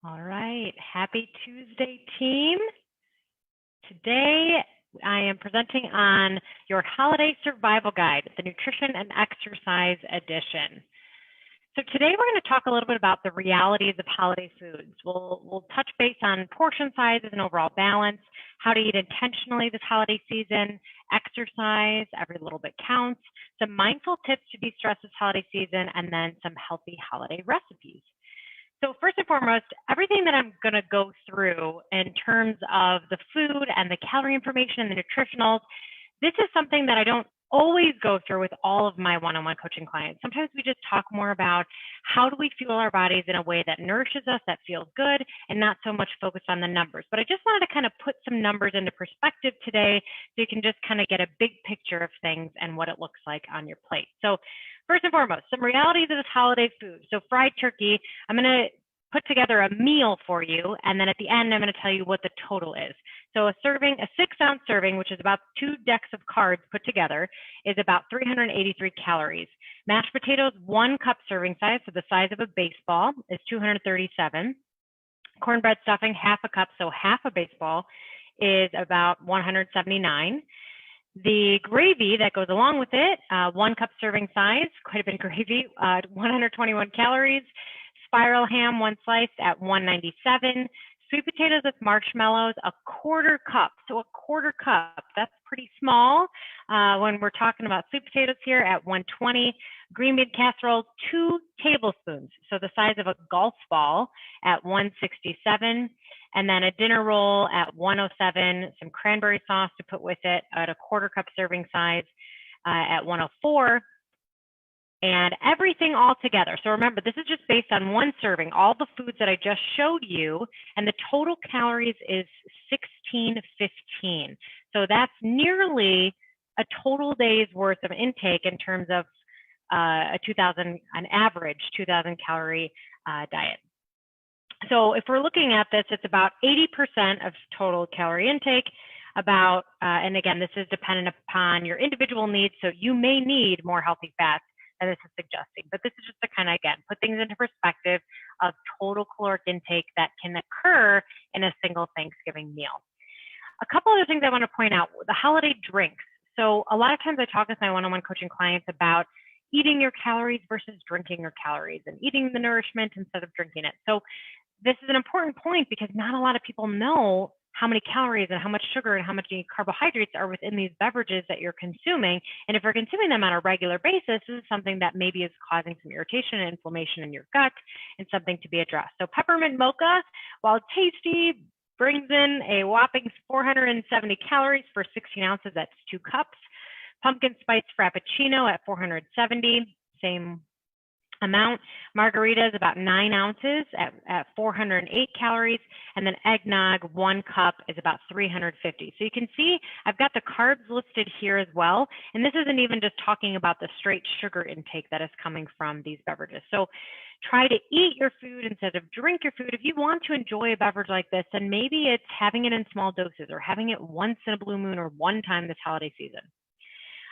All right. Happy Tuesday, team. Today, I am presenting on your holiday survival guide, the nutrition and exercise edition. So today we're going to talk a little bit about the realities of holiday foods. We'll touch base on portion sizes and overall balance, how to eat intentionally this holiday season, exercise, every little bit counts, some mindful tips to de-stress this holiday season, and then some healthy holiday recipes. So first and foremost, everything that I'm going to go through in terms of the food and the calorie information and the nutritionals, this is something that I don't always go through with all of my one-on-one coaching clients. Sometimes we just talk more about how do we fuel our bodies in a way that nourishes us, that feels good, and not so much focused on the numbers. But I just wanted to kind of put some numbers into perspective today so you can just kind of get a big picture of things and what it looks like on your plate. So first and foremost, some realities of this holiday food. So fried turkey, I'm going to put together a meal for you, and then at the end, I'm going to tell you what the total is. So a 6-ounce serving, which is about 2 decks of cards put together, is about 383 calories. Mashed potatoes, 1 cup serving size, so the size of a baseball, is 237. Cornbread stuffing, half a cup, so half a baseball, is about 179. The gravy that goes along with it, 1 cup serving size, quite a bit of gravy, 121 calories. Spiral ham, 1 slice at 197. Sweet potatoes with marshmallows, a 1/4 cup. So a 1/4 cup, that's pretty small when we're talking about sweet potatoes here at 120. Green bean casserole, 2 tablespoons. So the size of a golf ball at 167. And then a dinner roll at 107. Some cranberry sauce to put with it at a 1/4 cup serving size at 104. And everything all together. So remember, this is just based on 1 serving, all the foods that I just showed you, and the total calories is 1615. So that's nearly a total day's worth of intake in terms of an average 2,000 calorie diet. So if we're looking at this, it's about 80% of total calorie intake. And again, this is dependent upon your individual needs. So you may need more healthy fats that this is suggesting. But this is just to kind of, again, put things into perspective of total caloric intake that can occur in a single Thanksgiving meal. A couple other things I want to point out, the holiday drinks. So a lot of times I talk with my one-on-one coaching clients about eating your calories versus drinking your calories and eating the nourishment instead of drinking it. So this is an important point because not a lot of people know how many calories and how much sugar and how much carbohydrates are within these beverages that you're consuming. And if you're consuming them on a regular basis, this is something that maybe is causing some irritation and inflammation in your gut and something to be addressed. So peppermint mocha, while tasty, brings in a whopping 470 calories for 16 ounces. That's 2 cups. Pumpkin spice frappuccino at 470, same amount. Margarita is about 9 ounces at 408 calories, and then eggnog, 1 cup, is about 350. So you can see I've got the carbs listed here as well, and this isn't even just talking about the straight sugar intake that is coming from these beverages. So try to eat your food instead of drink your food. If you want to enjoy a beverage like this, then maybe it's having it in small doses or having it once in a blue moon or one time this holiday season.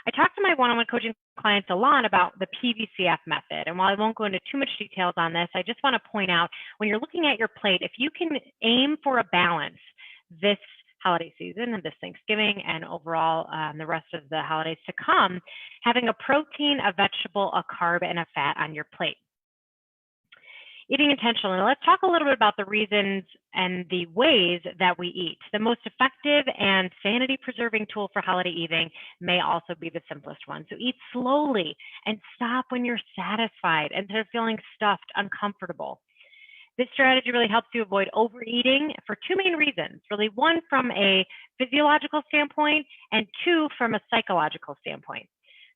I talk to my one-on-one coaching clients a lot about the PVCF method. And while I won't go into too much details on this, I just want to point out when you're looking at your plate, if you can aim for a balance this holiday season and this Thanksgiving and overall the rest of the holidays to come, having a protein, a vegetable, a carb, and a fat on your plate. Eating intentionally. Let's talk a little bit about the reasons and the ways that we eat. The most effective and sanity-preserving tool for holiday eating may also be the simplest one. So eat slowly and stop when you're satisfied instead of feeling stuffed, uncomfortable. This strategy really helps you avoid overeating for 2 main reasons. Really, 1 from a physiological standpoint and 2 from a psychological standpoint.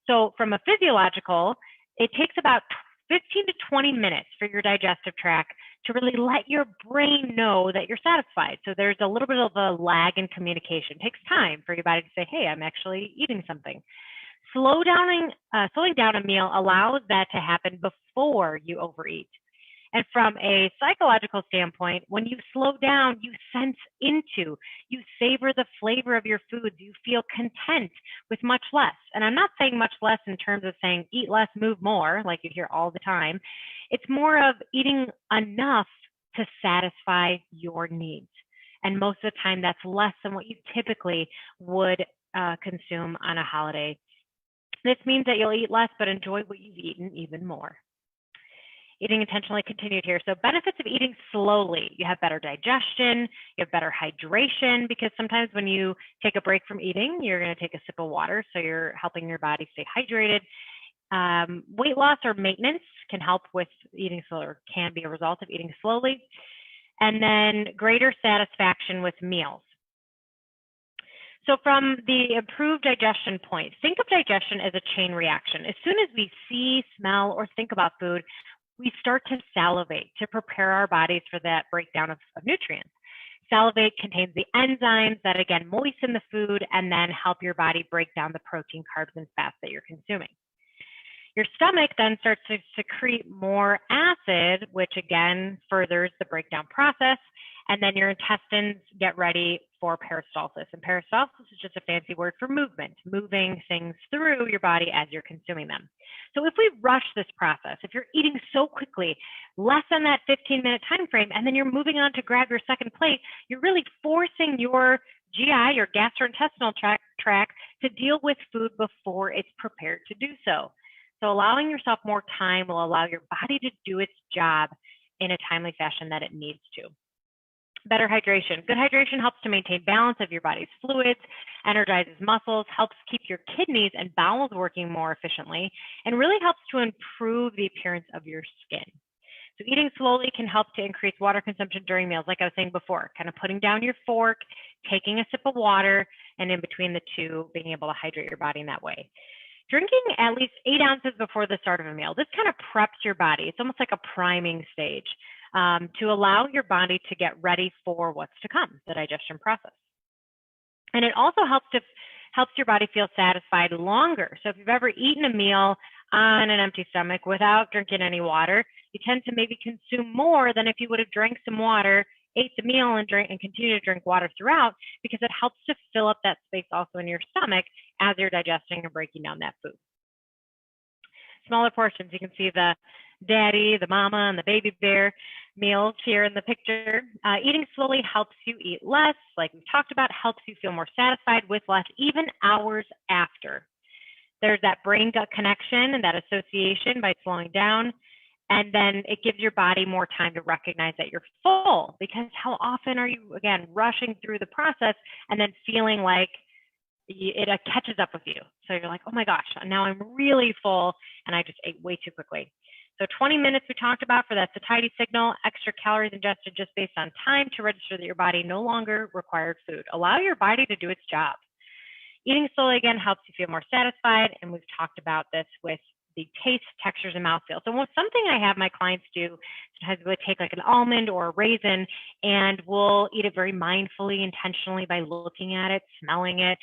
So from a physiological, it takes about 15 to 20 minutes for your digestive tract to really let your brain know that you're satisfied. So there's a little bit of a lag in communication. It takes time for your body to say, hey, I'm actually eating something. Slowing down a meal allows that to happen before you overeat. And from a psychological standpoint, when you slow down, you sense into, you savor the flavor of your foods, you feel content with much less. And I'm not saying much less in terms of saying eat less, move more, like you hear all the time. It's more of eating enough to satisfy your needs. And most of the time, that's less than what you typically would consume on a holiday. This means that you'll eat less, but enjoy what you've eaten even more. Eating intentionally continued here. So benefits of eating slowly. You have better digestion, you have better hydration, because sometimes when you take a break from eating, you're going to take a sip of water, so you're helping your body stay hydrated. Weight loss or maintenance can help with eating slow, or can be a result of eating slowly. And then greater satisfaction with meals. So from the improved digestion point, think of digestion as a chain reaction. As soon as we see, smell, or think about food, we start to salivate to prepare our bodies for that breakdown of nutrients. Salivate contains the enzymes that, again, moisten the food and then help your body break down the protein, carbs, and fats that you're consuming. Your stomach then starts to secrete more acid, which again furthers the breakdown process. And then your intestines get ready for peristalsis. And peristalsis is just a fancy word for movement, moving things through your body as you're consuming them. So if we rush this process, if you're eating so quickly, less than that 15-minute time frame, and then you're moving on to grab your second plate, you're really forcing your GI, your gastrointestinal tract, to deal with food before it's prepared to do so. So allowing yourself more time will allow your body to do its job in a timely fashion that it needs to. Better hydration. Good hydration helps to maintain balance of your body's fluids, energizes muscles, helps keep your kidneys and bowels working more efficiently, and really helps to improve the appearance of your skin. So eating slowly can help to increase water consumption during meals, like I was saying before, kind of putting down your fork, taking a sip of water, and in between the two, being able to hydrate your body in that way. Drinking at least 8 ounces before the start of a meal. This kind of preps your body. It's almost like a priming stage to allow your body to get ready for what's to come, the digestion process. And it also helps your body feel satisfied longer. So if you've ever eaten a meal on an empty stomach without drinking any water, you tend to maybe consume more than if you would have drank some water, ate the meal, and continue to drink water throughout, because it helps to fill up that space also in your stomach as you're digesting and breaking down that food. Smaller portions, you can see the daddy, the mama, and the baby bear meals here in the picture. Eating slowly helps you eat less, like we talked about, helps you feel more satisfied with less, even hours after. There's that brain-gut connection and that association by slowing down. And then it gives your body more time to recognize that you're full, because how often are you, again, rushing through the process and then feeling like it catches up with you? So you're like, oh my gosh, now I'm really full and I just ate way too quickly. So 20 minutes we talked about for that satiety signal, extra calories ingested just based on time to register that your body no longer required food. Allow your body to do its job. Eating slowly, again, helps you feel more satisfied, and we've talked about this with the taste, textures, and mouthfeel. So something I have my clients do, sometimes we'll take like an almond or a raisin, and we'll eat it very mindfully, intentionally, by looking at it, smelling it,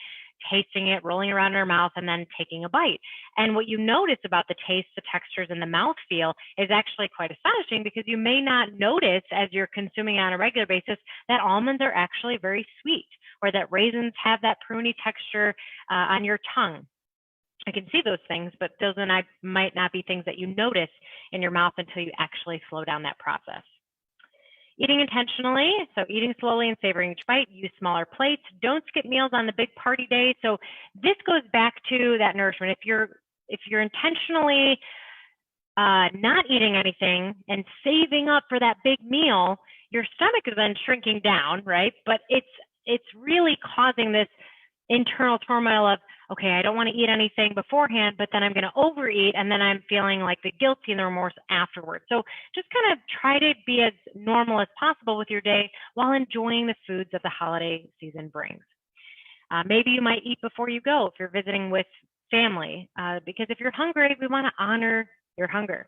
tasting it, rolling around in our mouth, and then taking a bite. And what you notice about the taste, the textures, and the mouthfeel is actually quite astonishing, because you may not notice as you're consuming on a regular basis that almonds are actually very sweet, or that raisins have that pruny texture on your tongue. I can see those things, but those might not be things that you notice in your mouth until you actually slow down that process. Eating intentionally, so eating slowly and savoring each bite, use smaller plates, don't skip meals on the big party day. So this goes back to that nourishment. If you're intentionally not eating anything and saving up for that big meal, your stomach is then shrinking down, right? But it's really causing this internal turmoil of, okay, I don't want to eat anything beforehand, but then I'm going to overeat, and then I'm feeling like the guilty and the remorse afterwards. So just kind of try to be as normal as possible with your day while enjoying the foods that the holiday season brings. Maybe you might eat before you go if you're visiting with family, because if you're hungry, we want to honor your hunger.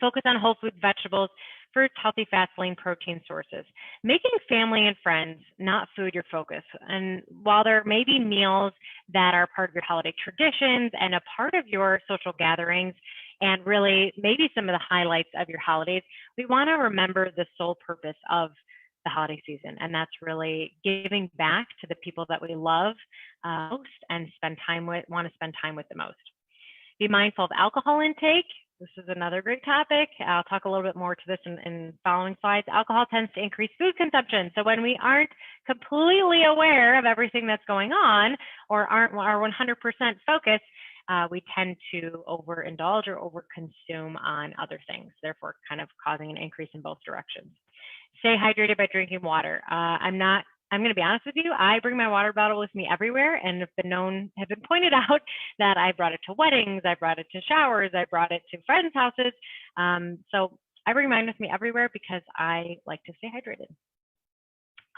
Focus on whole food vegetables, fruits, healthy fats, lean protein sources. Making family and friends, not food, your focus. And while there may be meals that are part of your holiday traditions and a part of your social gatherings, and really maybe some of the highlights of your holidays, we want to remember the sole purpose of the holiday season, and that's really giving back to the people that we love most and want to spend time with the most. Be mindful of alcohol intake. This is another great topic. I'll talk a little bit more to this in following slides. Alcohol tends to increase food consumption. So when we aren't completely aware of everything that's going on or are 100% focused, we tend to overindulge or overconsume on other things, therefore kind of causing an increase in both directions. Stay hydrated by drinking water. I'm going to be honest with you, I bring my water bottle with me everywhere and have been pointed out that I brought it to weddings, I brought it to showers, I brought it to friends' houses. So I bring mine with me everywhere because I like to stay hydrated.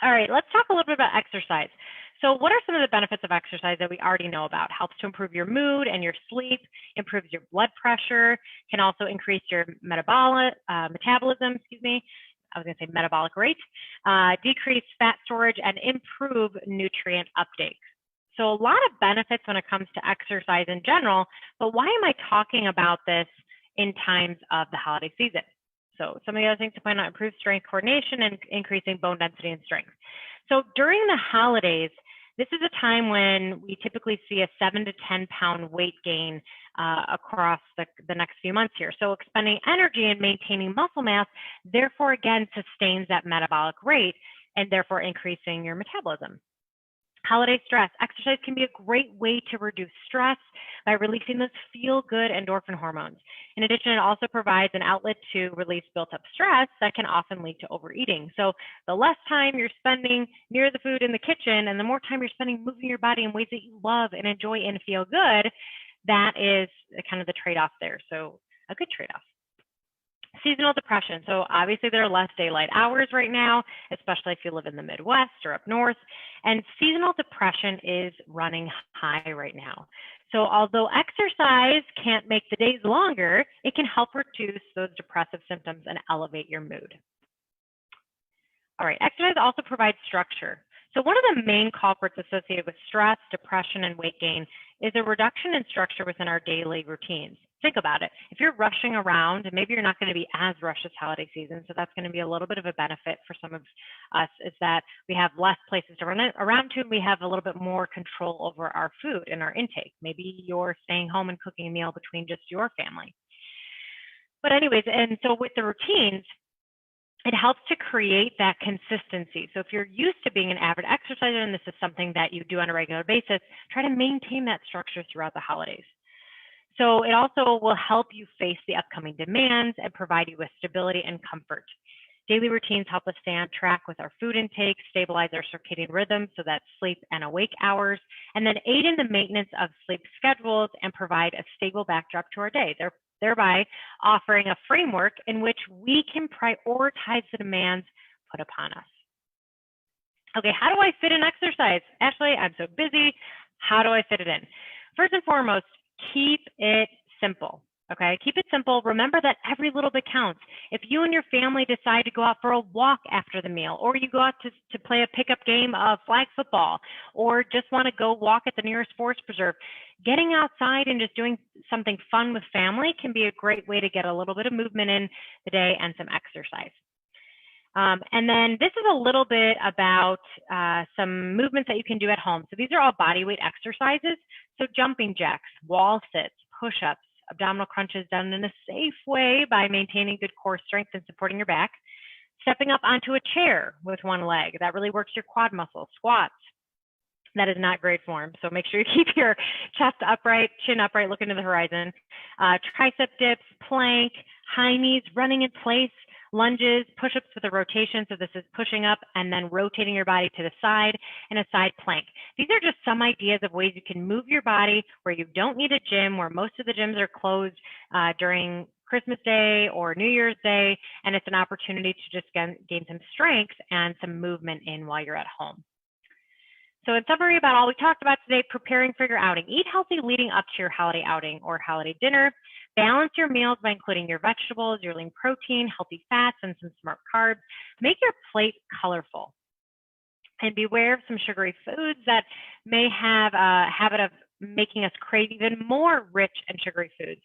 All right, let's talk a little bit about exercise. So what are some of the benefits of exercise that we already know about? Helps to improve your mood and your sleep, improves your blood pressure, can also increase your metabolism, I was going to say metabolic rate, decrease fat storage, and improve nutrient uptake. So a lot of benefits when it comes to exercise in general, but why am I talking about this in times of the holiday season? So some of the other things to point out: improved strength coordination and increasing bone density and strength. So during the holidays, this is a time when we typically see a 7 to 10 pound weight gain across the next few months here. So expending energy and maintaining muscle mass, therefore, again, sustains that metabolic rate and therefore increasing your metabolism. Holiday stress. Exercise can be a great way to reduce stress by releasing those feel-good endorphin hormones. In addition, it also provides an outlet to release built-up stress that can often lead to overeating. So the less time you're spending near the food in the kitchen and the more time you're spending moving your body in ways that you love and enjoy and feel good, that is kind of the trade-off there. So a good trade-off. Seasonal depression. So obviously there are less daylight hours right now, especially if you live in the Midwest or up north. And seasonal depression is running high right now. So although exercise can't make the days longer, it can help reduce those depressive symptoms and elevate your mood. All right, exercise also provides structure. So one of the main culprits associated with stress, depression, and weight gain is a reduction in structure within our daily routines. Think about it. If you're rushing around, and maybe you're not going to be as rushed this holiday season, so that's going to be a little bit of a benefit for some of us, is that we have less places to run around to, and we have a little bit more control over our food and our intake. Maybe you're staying home and cooking a meal between just your family. But anyways, and so with the routines, it helps to create that consistency. So if you're used to being an avid exerciser and this is something that you do on a regular basis, try to maintain that structure throughout the holidays. So it also will help you face the upcoming demands and provide you with stability and comfort. Daily routines help us stay on track with our food intake, stabilize our circadian rhythm, so that's sleep and awake hours, and then aid in the maintenance of sleep schedules and provide a stable backdrop to our day, thereby offering a framework in which we can prioritize the demands put upon us. Okay, how do I fit in exercise? Ashley, I'm so busy. How do I fit it in? First and foremost, keep it simple. Okay, keep it simple. Remember that every little bit counts. If you and your family decide to go out for a walk after the meal, or you go out to play a pickup game of flag football, or just want to go walk at the nearest forest preserve, getting outside and just doing something fun with family can be a great way to get a little bit of movement in the day and some exercise. And then this is a little bit about some movements that you can do at home. So these are all body weight exercises. So jumping jacks, wall sits, push-ups, abdominal crunches done in a safe way by maintaining good core strength and supporting your back. Stepping up onto a chair with one leg, that really works your quad muscles. Squats, that is not great form. So make sure you keep your chest upright, chin upright, look into the horizon. Tricep dips, plank, high knees, running in place, lunges, push-ups with a rotation. So this is pushing up and then rotating your body to the side, and a side plank. These are just some ideas of ways you can move your body where you don't need a gym, where most of the gyms are closed during Christmas Day or New Year's Day, and it's an opportunity to just gain some strength and some movement in while you're at home. So in summary about all we talked about today, preparing for your outing. Eat healthy leading up to your holiday outing or holiday dinner. Balance your meals by including your vegetables, your lean protein, healthy fats, and some smart carbs. Make your plate colorful. And beware of some sugary foods that may have a habit of making us crave even more rich and sugary foods,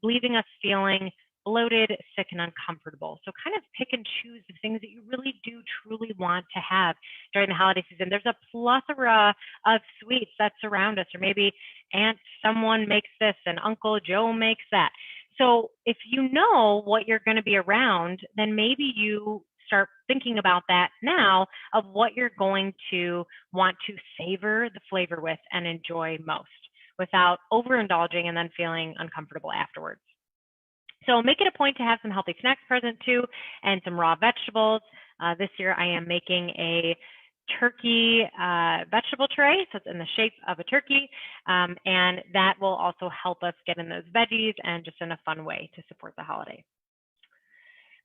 leaving us feeling bloated, sick, and uncomfortable. So kind of pick and choose the things that you really do truly want to have during the holiday season. There's a plethora of sweets that surround us, or maybe Aunt someone makes this and Uncle Joe makes that. So if you know what you're going to be around, then maybe you start thinking about that now of what you're going to want to savor the flavor with and enjoy most without overindulging and then feeling uncomfortable afterwards. So make it a point to have some healthy snacks present too, and some raw vegetables. This year I am making a turkey vegetable tray, so it's in the shape of a turkey, and that will also help us get in those veggies and just in a fun way to support the holiday.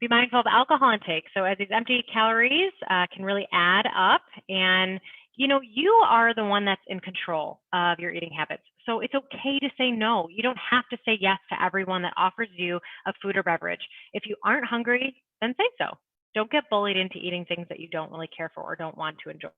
Be mindful of alcohol intake. So as these empty calories can really add up, and you are the one that's in control of your eating habits. So it's okay to say no. You don't have to say yes to everyone that offers you a food or beverage. If you aren't hungry, then say so. Don't get bullied into eating things that you don't really care for or don't want to enjoy.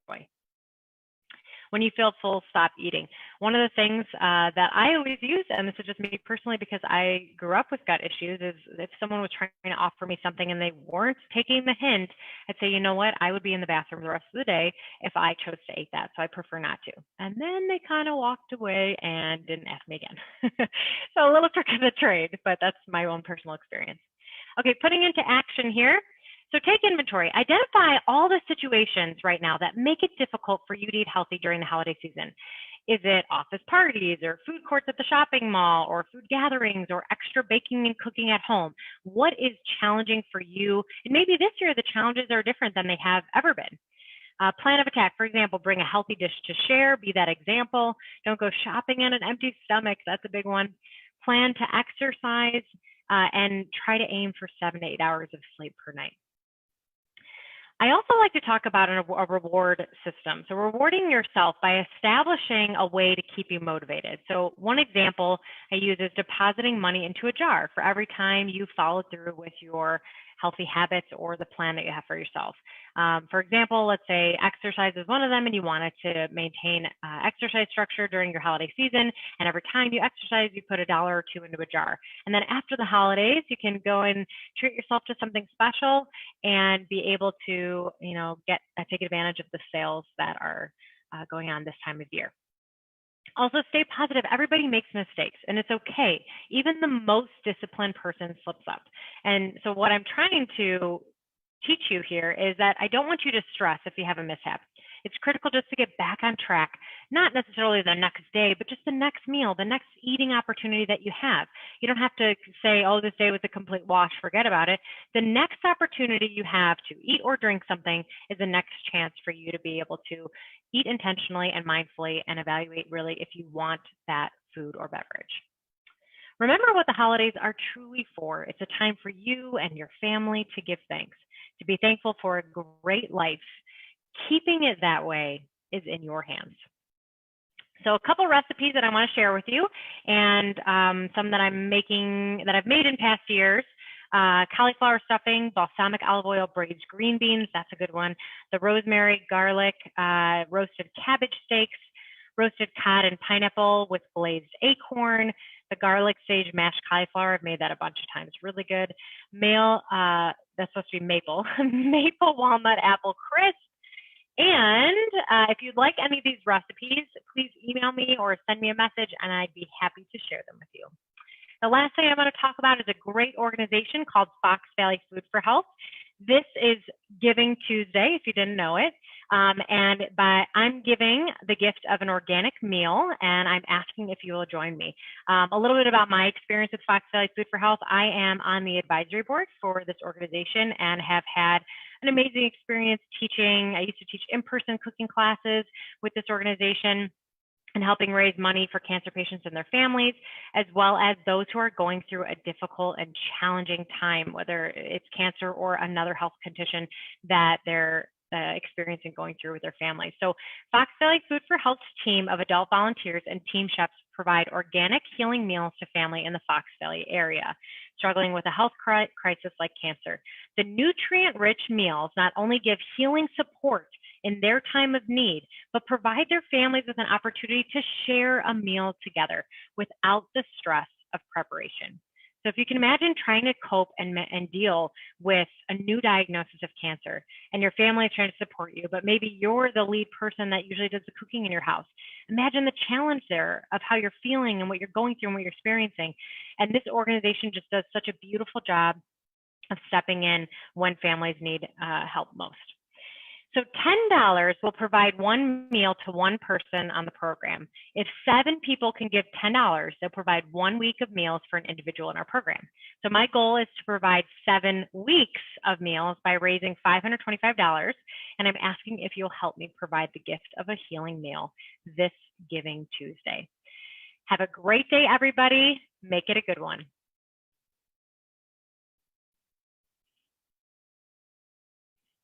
When you feel full, stop eating. One of the things that I always use, and this is just me personally because I grew up with gut issues, is if someone was trying to offer me something and they weren't taking the hint, I'd say, you know what, I would be in the bathroom the rest of the day if I chose to eat that, so I prefer not to. And then they kind of walked away and didn't ask me again. So a little trick of the trade, but that's my own personal experience. Okay, putting into action here. So take inventory. Identify all the situations right now that make it difficult for you to eat healthy during the holiday season. Is it office parties or food courts at the shopping mall or food gatherings or extra baking and cooking at home? What is challenging for you? And maybe this year the challenges are different than they have ever been. Plan of attack, for example, bring a healthy dish to share, be that example. Don't go shopping on an empty stomach. That's a big one. Plan to exercise and try to aim for 7 to 8 hours of sleep per night. I also like to talk about a reward system. So rewarding yourself by establishing a way to keep you motivated. So one example I use is depositing money into a jar for every time you follow through with your healthy habits or the plan that you have for yourself. For example, let's say exercise is one of them and you wanted to maintain exercise structure during your holiday season, and every time you exercise, you put $1 or $2 into a jar. And then after the holidays, you can go and treat yourself to something special and be able to, take advantage of the sales that are going on this time of year. Also, stay positive. Everybody makes mistakes, and it's okay. Even the most disciplined person slips up. And so what I'm trying to teach you here is that I don't want you to stress if you have a mishap. It's critical just to get back on track, not necessarily the next day, but just the next meal, the next eating opportunity that you have. You don't have to say, oh, this day was a complete wash, forget about it. The next opportunity you have to eat or drink something is the next chance for you to be able to eat intentionally and mindfully and evaluate really if you want that food or beverage. Remember what the holidays are truly for. It's a time for you and your family to give thanks, to be thankful for a great life. Keeping it that way is in your hands. So a couple recipes that I want to share with you, and some that I've made in past years. Cauliflower stuffing, balsamic olive oil, braised green beans, that's a good one. The rosemary, garlic, roasted cabbage steaks, roasted cod and pineapple with glazed acorn, the garlic sage mashed cauliflower. I've made that a bunch of times, really good. That's supposed to be maple, maple walnut apple crisp. And if you'd like any of these recipes, please email me or send me a message and I'd be happy to share them with you. The last thing I want to talk about is a great organization called Fox Valley Food for Health. This is Giving Tuesday, if you didn't know it. I'm giving the gift of an organic meal, and I'm asking if you will join me. A little bit about my experience with Fox Valley Food for Health. I am on the advisory board for this organization and have had an amazing experience teaching. I used to teach in-person cooking classes with this organization and helping raise money for cancer patients and their families, as well as those who are going through a difficult and challenging time, whether it's cancer or another health condition that they're experiencing going through with their families. So Fox Valley Food for Health's team of adult volunteers and team chefs provide organic healing meals to family in the Fox Valley area struggling with a health crisis like cancer. The nutrient-rich meals not only give healing support in their time of need, but provide their families with an opportunity to share a meal together without the stress of preparation. So if you can imagine trying to cope and deal with a new diagnosis of cancer, and your family is trying to support you, but maybe you're the lead person that usually does the cooking in your house. Imagine the challenge there of how you're feeling and what you're going through and what you're experiencing. And this organization just does such a beautiful job of stepping in when families need help most. So $10 will provide one meal to one person on the program. If 7 people can give $10, they'll provide 1 week of meals for an individual in our program. So my goal is to provide 7 weeks of meals by raising $525, and I'm asking if you'll help me provide the gift of a healing meal this Giving Tuesday. Have a great day, everybody. Make it a good one.